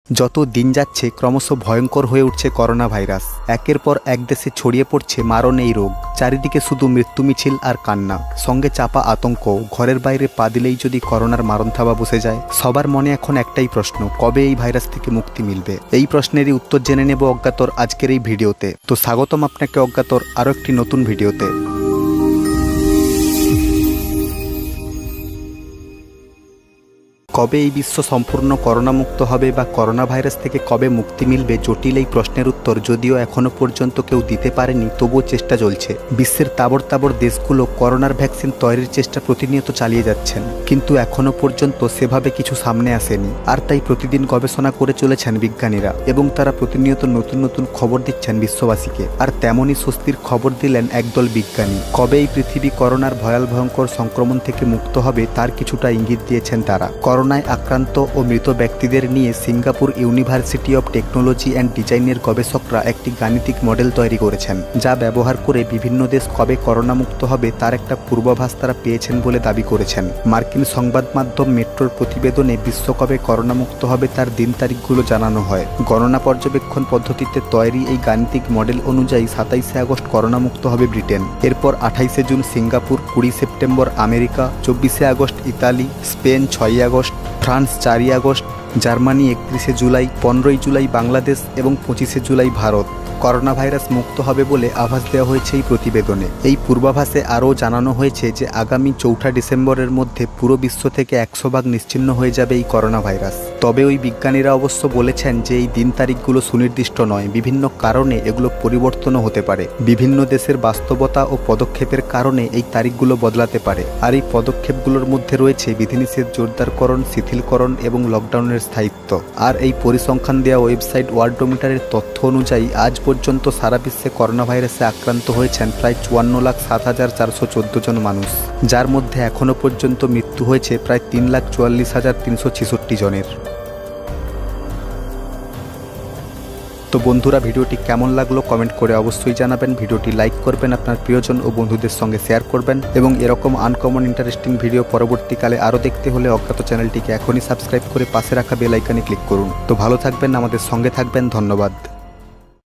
যত দিন যাচ্ছে ক্রমশ ভয়ঙ্কর হয়ে উঠছে করোনা ভাইরাস। একের পর এক দেশে ছড়িয়ে পড়ছে মারণ এই রোগ। চারিদিকে শুধু মৃত্যু মিছিল আর কান্না, সঙ্গে চাপা আতঙ্ক। ঘরের বাইরে পা দিলেই যদি করোনার মারণ থাবা বসে যায়। সবার মনে এখন একটাই প্রশ্ন, কবে এই ভাইরাস থেকে মুক্তি মিলবে? এই প্রশ্নেরই উত্তর জেনে নেব অজ্ঞাতর আজকের এই ভিডিওতে। তো স্বাগতম আপনাকে অজ্ঞাতর আরও একটি নতুন ভিডিওতে। কবে এই বিশ্ব সম্পূর্ণ করোনামুক্ত হবে বা করোনা ভাইরাস থেকে কবে মুক্তি মিলবে, জটিল এই প্রশ্নের উত্তর যদিও এখনও পর্যন্ত কেউ দিতে পারেনি, তবুও চেষ্টা চলছে। বিশ্বের তাবড় দেশগুলো করোনার ভ্যাকসিন তৈরির চেষ্টা প্রতিনিয়ত চালিয়ে যাচ্ছেন, কিন্তু এখনও পর্যন্ত সেভাবে কিছু সামনে আসেনি। আর তাই প্রতিদিন গবেষণা করে চলেছেন বিজ্ঞানীরা এবং তারা প্রতিনিয়ত নতুন নতুন খবর দিচ্ছেন বিশ্ববাসীকে। আর তেমনই স্বস্তির খবর দিলেন একদল বিজ্ঞানী। কবে এই পৃথিবী করোনার ভয়ঙ্কর সংক্রমণ থেকে মুক্ত হবে তার কিছুটা ইঙ্গিত দিয়েছেন তারা। করোনায় আক্রান্ত ও মৃত ব্যক্তিদের নিয়ে Singapore university of technology and ডিজাইনের গবেষকরা একটি গাণিতিক মডেল তৈরি করেছেন, যা ব্যবহার করে বিভিন্ন দেশ কবে করোনামুক্ত হবে তার একটা পূর্বাভাস তারা পেয়েছেন বলে দাবি করেছেন। মার্কিন সংবাদ মাধ্যম মেট্রোর প্রতিবেদনে বিশ্ব কবে করোনামুক্ত হবে তার দিন তারিখগুলো জানানো হয়। গণনা পর্যবেক্ষণ পদ্ধতিতে তৈরি এই গাণিতিক মডেল অনুযায়ী 27শে আগস্ট করোনামুক্ত হবে ব্রিটেন, এরপর 28শে জুন সিঙ্গাপুর, 20 সেপ্টেম্বর আমেরিকা, 24শে আগস্ট ইতালি, স্পেন 6ই আগস্ট, ফ্রান্স 4ই আগস্ট, জার্মানি 31শে জুলাই, 15ই জুলাই বাংলাদেশ এবং 25শে জুলাই ভারত করোনা ভাইরাস মুক্ত হবে বলে আভাস দেওয়া হয়েছে এই প্রতিবেদনে। এই পূর্বাভাসে আরও জানানো হয়েছে যে আগামী 4 ডিসেম্বরের মধ্যে পুরো বিশ্ব থেকে 100% নিশ্চিহ্ন হয়ে যাবে এই করোনা ভাইরাস। তবে ওই বিজ্ঞানীরা অবশ্য বলেছেন যে এই দিন তারিখগুলো সুনির্দিষ্ট নয়, বিভিন্ন কারণে এগুলো পরিবর্তনও হতে পারে। বিভিন্ন দেশের বাস্তবতা ও পদক্ষেপের কারণে এই তারিখগুলো বদলাতে পারে। আর এই পদক্ষেপগুলোর মধ্যে রয়েছে বিধিনিষেধ জোরদারকরণ, শিথিলকরণ এবং লকডাউনের স্থায়িত্ব। আর এই পরিসংখ্যান দেওয়া ওয়েবসাইট ওয়ার্ল্ডোমিটারের তথ্য অনুযায়ী আজ পর্যন্ত সারা বিশ্বে করোনা ভাইরাসে আক্রান্ত হয়েছেন প্রায় 54,07,414 জন মানুষ, যার মধ্যে এখনও পর্যন্ত মৃত্যু হয়েছে প্রায় 3,44,366 জনের। তো বন্ধুরা, ভিডিওটি কেমন লাগলো কমেন্ট করে অবশ্যই জানাবেন। ভিডিওটি লাইক করবেন, আপনার প্রিয়জন ও বন্ধুদের সঙ্গে শেয়ার করবেন এবং এরকম আনকমন ইন্টারেস্টিং ভিডিও পরবর্তীকালে আরও দেখতে হলে অজ্ঞাত চ্যানেলটিকে এখনই সাবস্ক্রাইব করে পাশে রাখা বেল আইকনে ক্লিক করুন। তো ভালো থাকবেন, আমাদের সঙ্গে থাকবেন। ধন্যবাদ।